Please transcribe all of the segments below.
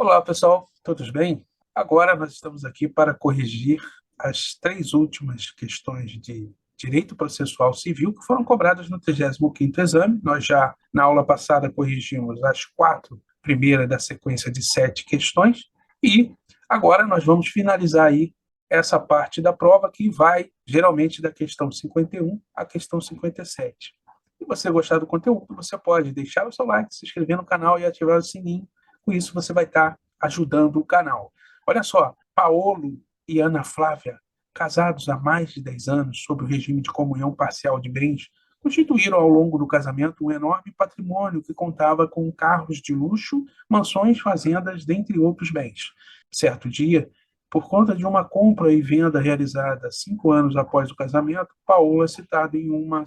Olá, pessoal, todos bem? Agora nós estamos aqui para corrigir as três últimas questões de direito processual civil que foram cobradas no 35º exame. Nós já, na aula passada, corrigimos as quatro primeiras da sequência de 7 questões e agora nós vamos finalizar aí essa parte da prova que vai, geralmente, da questão 51 à questão 57. Se você gostar do conteúdo, você pode deixar o seu like, se inscrever no canal e ativar o sininho. Com isso, você vai estar ajudando o canal. Olha só, Paolo e Ana Flávia, casados há mais de 10 anos sob o regime de comunhão parcial de bens, constituíram ao longo do casamento um enorme patrimônio que contava com carros de luxo, mansões, fazendas, dentre outros bens. Certo dia, por conta de uma compra e venda realizada 5 anos após o casamento, Paolo é citado em uma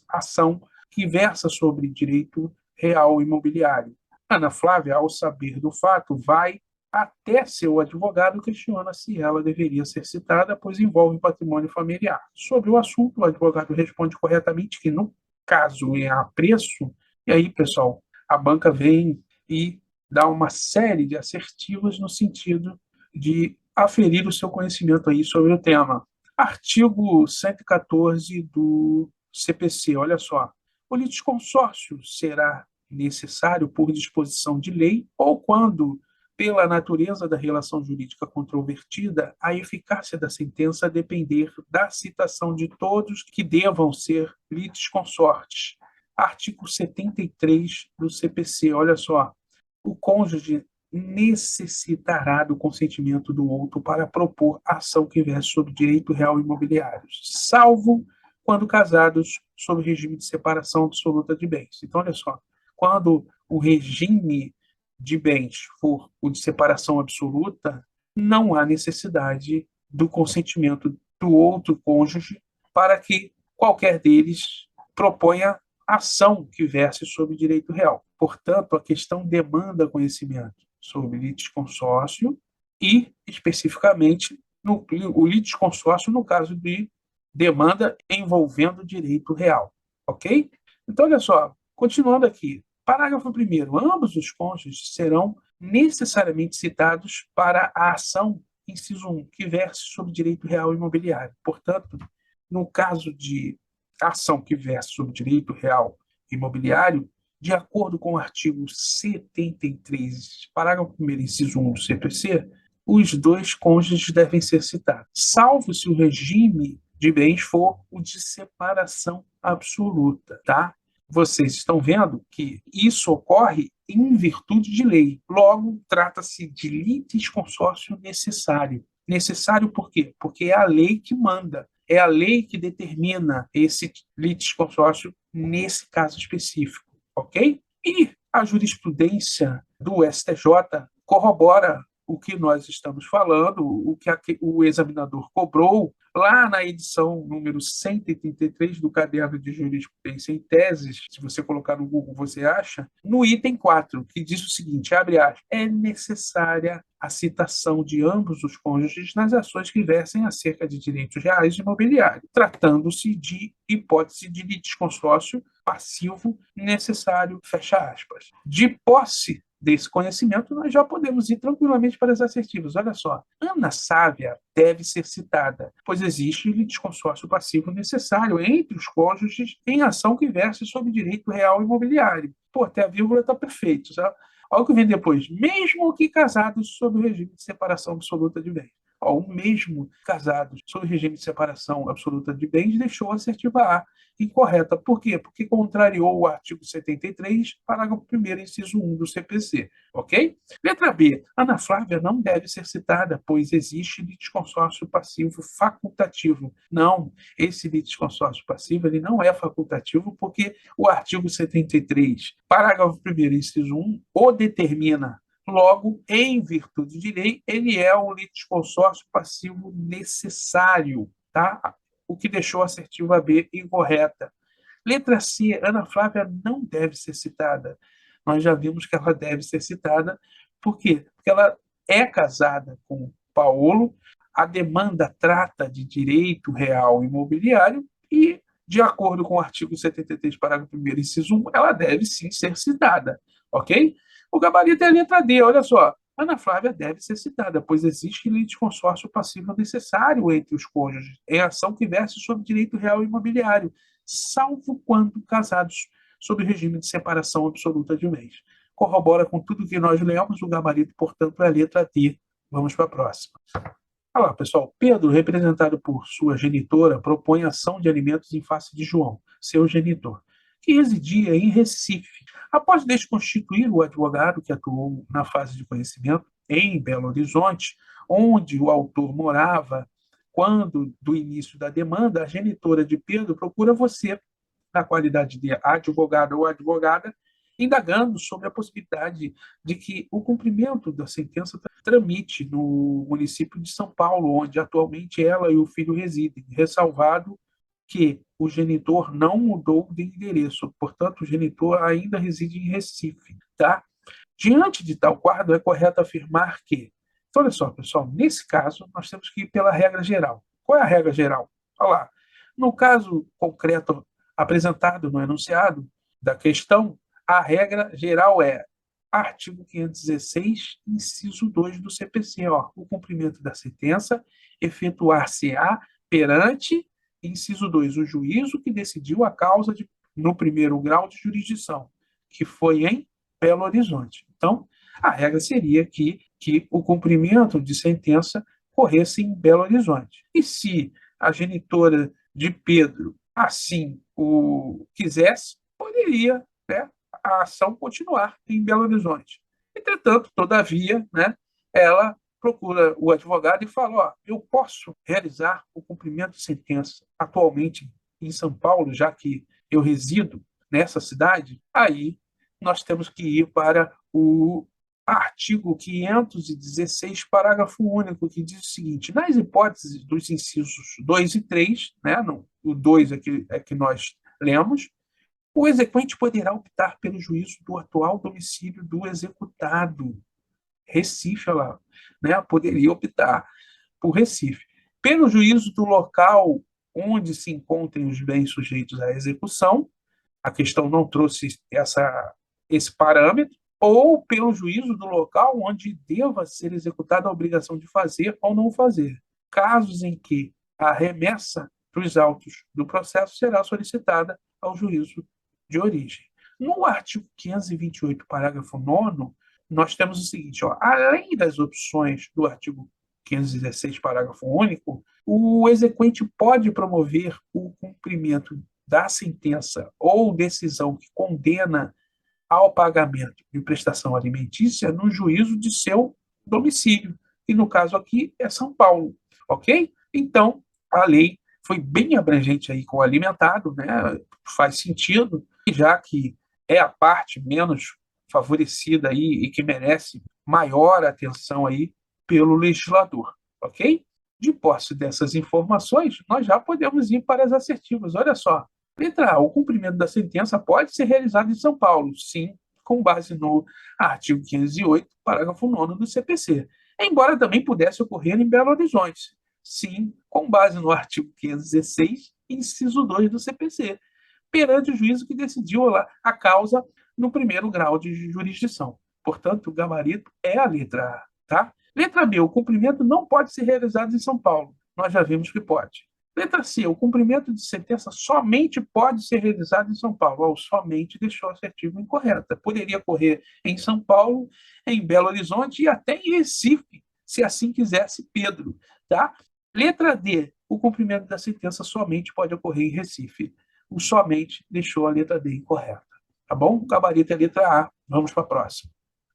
ação que versa sobre direito real imobiliário. Ana Flávia, ao saber do fato, vai até seu advogado e questiona se ela deveria ser citada, pois envolve patrimônio familiar. Sobre o assunto, o advogado responde corretamente que, no caso, é a preço, e aí, pessoal, a banca vem e dá uma série de assertivas no sentido de aferir o seu conhecimento aí sobre o tema. Artigo 114 do CPC, olha só. O litisconsórcio será necessário por disposição de lei ou quando, pela natureza da relação jurídica controvertida, a eficácia da sentença depender da citação de todos que devam ser litisconsortes. Artigo 73 do CPC, olha só. O cônjuge necessitará do consentimento do outro para propor ação que verse sobre direito real imobiliário, salvo quando casados sob regime de separação absoluta de bens. Então, olha só, quando o regime de bens for o de separação absoluta, não há necessidade do consentimento do outro cônjuge para que qualquer deles proponha ação que verse sobre direito real. Portanto, a questão demanda conhecimento sobre litisconsórcio e, especificamente, o litisconsórcio no caso de demanda envolvendo direito real. Ok? Então, olha só, continuando aqui. Parágrafo 1º. Ambos os cônjuges serão necessariamente citados para a ação, inciso 1, que verse sobre direito real imobiliário. Portanto, no caso de ação que verse sobre direito real imobiliário, de acordo com o artigo 73, parágrafo 1º, inciso 1 do CPC, os dois cônjuges devem ser citados, salvo se o regime de bens for o de separação absoluta, tá? Vocês estão vendo que isso ocorre em virtude de lei. Logo, trata-se de litisconsórcio necessário. Necessário por quê? Porque é a lei que manda, é a lei que determina esse litisconsórcio nesse caso específico, ok? E a jurisprudência do STJ corrobora o que nós estamos falando, o que o examinador cobrou lá na edição número 133 do Caderno de Jurisprudência em Teses, se você colocar no Google você acha, no item 4, que diz o seguinte, abre aspas, é necessária a citação de ambos os cônjuges nas ações que versem acerca de direitos reais e imobiliários, tratando-se de hipótese de litisconsórcio passivo necessário, fecha aspas. De posse desse conhecimento, nós já podemos ir tranquilamente para as assertivas. Olha só, Ana Sávia deve ser citada, pois existe litisconsórcio passivo necessário entre os cônjuges em ação que verse sobre direito real imobiliário. Pô, até a vírgula está perfeito, sabe? Olha o que vem depois. Mesmo que casados sob o regime de separação absoluta de bens. O mesmo casados sob regime de separação absoluta de bens deixou a assertiva A incorreta. Por quê? Porque contrariou o artigo 73, parágrafo 1º, inciso 1 do CPC. Ok? Letra B. Ana Flávia não deve ser citada, pois existe litisconsórcio passivo facultativo. Não, esse litisconsórcio passivo ele não é facultativo porque o artigo 73, parágrafo 1º, inciso 1, o determina. Logo, em virtude de lei, ele é um litisconsórcio passivo necessário, tá? O que deixou a assertiva B incorreta. Letra C, Ana Flávia não deve ser citada. Nós já vimos que ela deve ser citada. Por quê? Porque ela é casada com Paolo, a demanda trata de direito real imobiliário e, de acordo com o artigo 73, parágrafo 1º, inciso 1, ela deve sim ser citada, ok? O gabarito é a letra D, olha só. Ana Flávia deve ser citada, pois existe litisconsórcio passivo necessário entre os cônjuges, em ação que verse sobre direito real imobiliário, salvo quando casados sob regime de separação absoluta de bens. Corrobora com tudo que nós lemos, o gabarito, portanto, é a letra D. Vamos para a próxima. Olha lá, pessoal. Pedro, representado por sua genitora, propõe ação de alimentos em face de João, seu genitor, que residia em Recife. Após desconstituir o advogado que atuou na fase de conhecimento em Belo Horizonte, onde o autor morava quando do início da demanda, a genitora de Pedro procura você, na qualidade de advogado ou advogada, indagando sobre a possibilidade de que o cumprimento da sentença tramite no município de São Paulo, onde atualmente ela e o filho residem, ressalvado que o genitor não mudou de endereço, portanto, o genitor ainda reside em Recife, tá? Diante de tal quadro, é correto afirmar que, então, olha só, pessoal, nesse caso, nós temos que ir pela regra geral. Qual é a regra geral? Olha lá, no caso concreto apresentado no enunciado da questão, a regra geral é artigo 516, inciso 2 do CPC, ó, o cumprimento da sentença efetuar-se-á perante, inciso 2, o juízo que decidiu a causa no primeiro grau de jurisdição, que foi em Belo Horizonte. Então, a regra seria que o cumprimento de sentença corresse em Belo Horizonte. E se a genitora de Pedro assim o quisesse, poderia, né, a ação continuar em Belo Horizonte. Entretanto, todavia, né, ela procura o advogado e fala: ó, eu posso realizar o cumprimento de sentença atualmente em São Paulo, já que eu resido nessa cidade. Aí nós temos que ir para o artigo 516, parágrafo único, que diz o seguinte: nas hipóteses dos incisos 2 e 3, né, o 2 é que nós lemos, o exequente poderá optar pelo juízo do atual domicílio do executado. Recife, olha lá, né, poderia optar por Recife. Pelo juízo do local onde se encontrem os bens sujeitos à execução, a questão não trouxe esse parâmetro, ou pelo juízo do local onde deva ser executada a obrigação de fazer ou não fazer. Casos em que a remessa dos autos do processo será solicitada ao juízo de origem. No artigo 528, parágrafo 9º, nós temos o seguinte, ó, além das opções do artigo 516, parágrafo único, o exequente pode promover o cumprimento da sentença ou decisão que condena ao pagamento de prestação alimentícia no juízo de seu domicílio. E no caso aqui é São Paulo, ok? Então, a lei foi bem abrangente aí com o alimentado, né? Faz sentido, já que é a parte menos favorecida aí e que merece maior atenção aí pelo legislador, ok? De posse dessas informações, nós já podemos ir para as assertivas. Olha só, letra A, o cumprimento da sentença pode ser realizado em São Paulo, sim, com base no artigo 508, parágrafo 9º do CPC. Embora também pudesse ocorrer em Belo Horizonte, sim, com base no artigo 516, inciso 2 do CPC, perante o juízo que decidiu a causa no primeiro grau de jurisdição. Portanto, o gabarito é a letra A, tá? Letra B, o cumprimento não pode ser realizado em São Paulo. Nós já vimos que pode. Letra C, o cumprimento de sentença somente pode ser realizado em São Paulo. O somente deixou assertivo incorreta. Poderia ocorrer em São Paulo, em Belo Horizonte e até em Recife, se assim quisesse Pedro, tá? Letra D, o cumprimento da sentença somente pode ocorrer em Recife. O somente deixou a letra D incorreta. Tá bom? O gabarito é a letra A. Vamos para a próxima.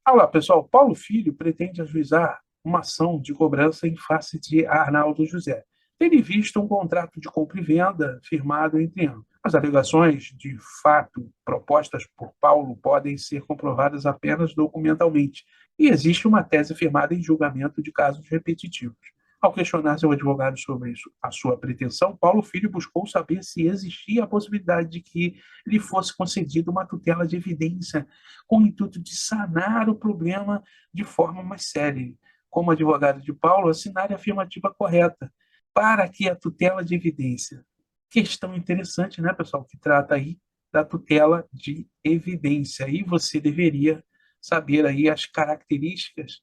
Olá, pessoal. Paulo Filho pretende ajuizar uma ação de cobrança em face de Arnaldo José, tendo visto um contrato de compra e venda firmado entre ambos. As alegações de fato propostas por Paulo podem ser comprovadas apenas documentalmente, e existe uma tese firmada em julgamento de casos repetitivos. Ao questionar seu advogado sobre isso, a sua pretensão, Paulo Filho buscou saber se existia a possibilidade de que lhe fosse concedida uma tutela de evidência com o intuito de sanar o problema de forma mais séria. Como advogado de Paulo, assinar a afirmativa correta para que a tutela de evidência. Questão interessante, né, pessoal, que trata aí da tutela de evidência. E você deveria saber aí as características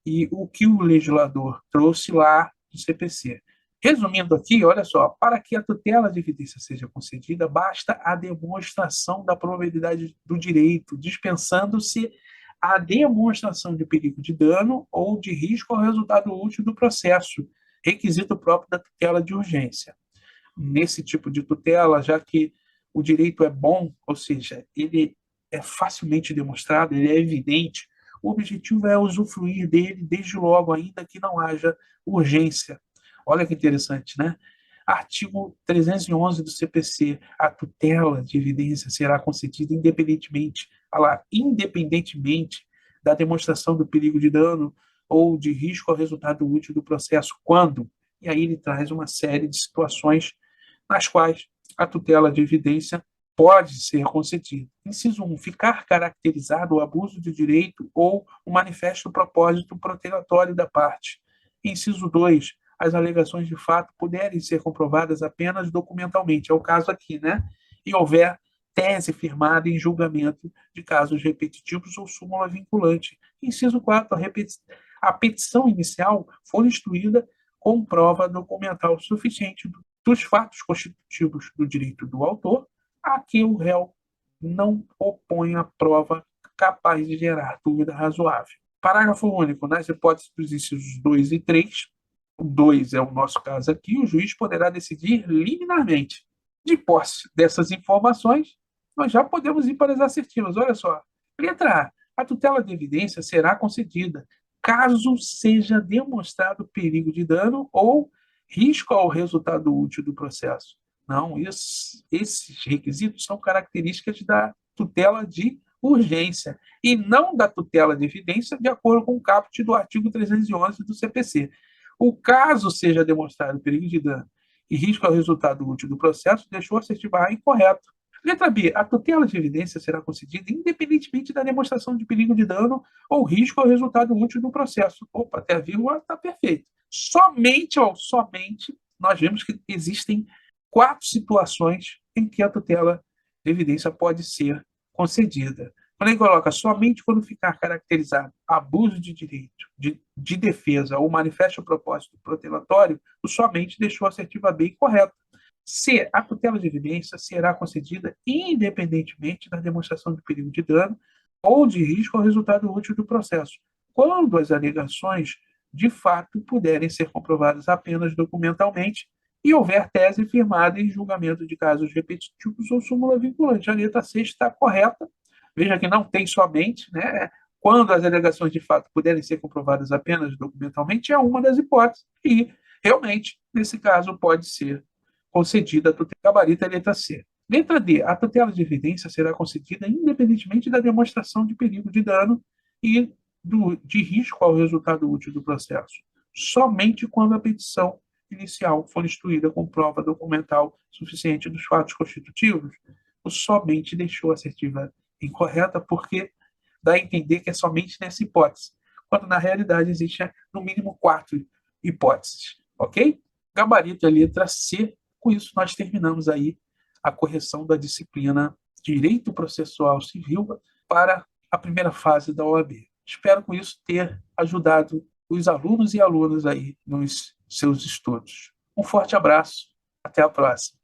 e o que o legislador trouxe lá do CPC. Resumindo aqui, olha só, para que a tutela de evidência seja concedida, basta a demonstração da probabilidade do direito, dispensando-se a demonstração de perigo de dano ou de risco ao resultado útil do processo, requisito próprio da tutela de urgência. Nesse tipo de tutela, já que o direito é bom, ou seja, ele é facilmente demonstrado, ele é evidente, o objetivo é usufruir dele desde logo, ainda que não haja urgência. Olha que interessante, né? Artigo 311 do CPC, a tutela de evidência será concedida independentemente da demonstração do perigo de dano ou de risco ao resultado útil do processo, quando, e aí ele traz uma série de situações nas quais a tutela de evidência pode ser concedida. Inciso 1. Ficar caracterizado o abuso de direito ou o manifesto propósito protelatório da parte. Inciso 2. As alegações de fato puderem ser comprovadas apenas documentalmente. É o caso aqui, né? E houver tese firmada em julgamento de casos repetitivos ou súmula vinculante. Inciso 4. A petição inicial for instruída com prova documental suficiente dos fatos constitutivos do direito do autor a que o réu não opõe a prova capaz de gerar dúvida razoável. Parágrafo único. Nas hipóteses dos incisos 2 e 3, o 2 é o nosso caso aqui, o juiz poderá decidir liminarmente. De posse dessas informações, nós já podemos ir para as assertivas. Olha só. Letra A. A tutela de evidência será concedida caso seja demonstrado perigo de dano ou risco ao resultado útil do processo. Não, esses requisitos são características da tutela de urgência e não da tutela de evidência, de acordo com o caput do artigo 311 do CPC. O caso seja demonstrado perigo de dano e risco ao resultado útil do processo, deixou a assertiva A incorreto. Letra B. A tutela de evidência será concedida independentemente da demonstração de perigo de dano ou risco ao resultado útil do processo. Opa, até a vírgula está perfeito. Somente, nós vemos que existem 4 situações em que a tutela de evidência pode ser concedida. Quando ele coloca somente quando ficar caracterizado abuso de direito, de defesa ou manifesto propósito protelatório, o somente deixou a assertiva B incorreta. C. A tutela de evidência será concedida independentemente da demonstração de perigo de dano ou de risco ao resultado útil do processo, quando as alegações de fato puderem ser comprovadas apenas documentalmente e houver tese firmada em julgamento de casos repetitivos ou súmula vinculante. A letra C está correta. Veja que não tem somente, né? Quando as alegações de fato puderem ser comprovadas apenas documentalmente, é uma das hipóteses. E, realmente, nesse caso, pode ser concedida a tutela. Gabarito é a letra C. Letra D. A tutela de evidência será concedida independentemente da demonstração de perigo de dano e de risco ao resultado útil do processo, somente quando a petição inicial for instruída com prova documental suficiente dos fatos constitutivos. O somente deixou a assertiva incorreta porque dá a entender que é somente nessa hipótese, quando na realidade existe no mínimo 4 hipóteses, ok? Gabarito é a letra C. Com isso, nós terminamos aí a correção da disciplina Direito Processual Civil para a primeira fase da OAB. Espero com isso ter ajudado os alunos e alunas aí nos seus estudos. Um forte abraço, até a próxima.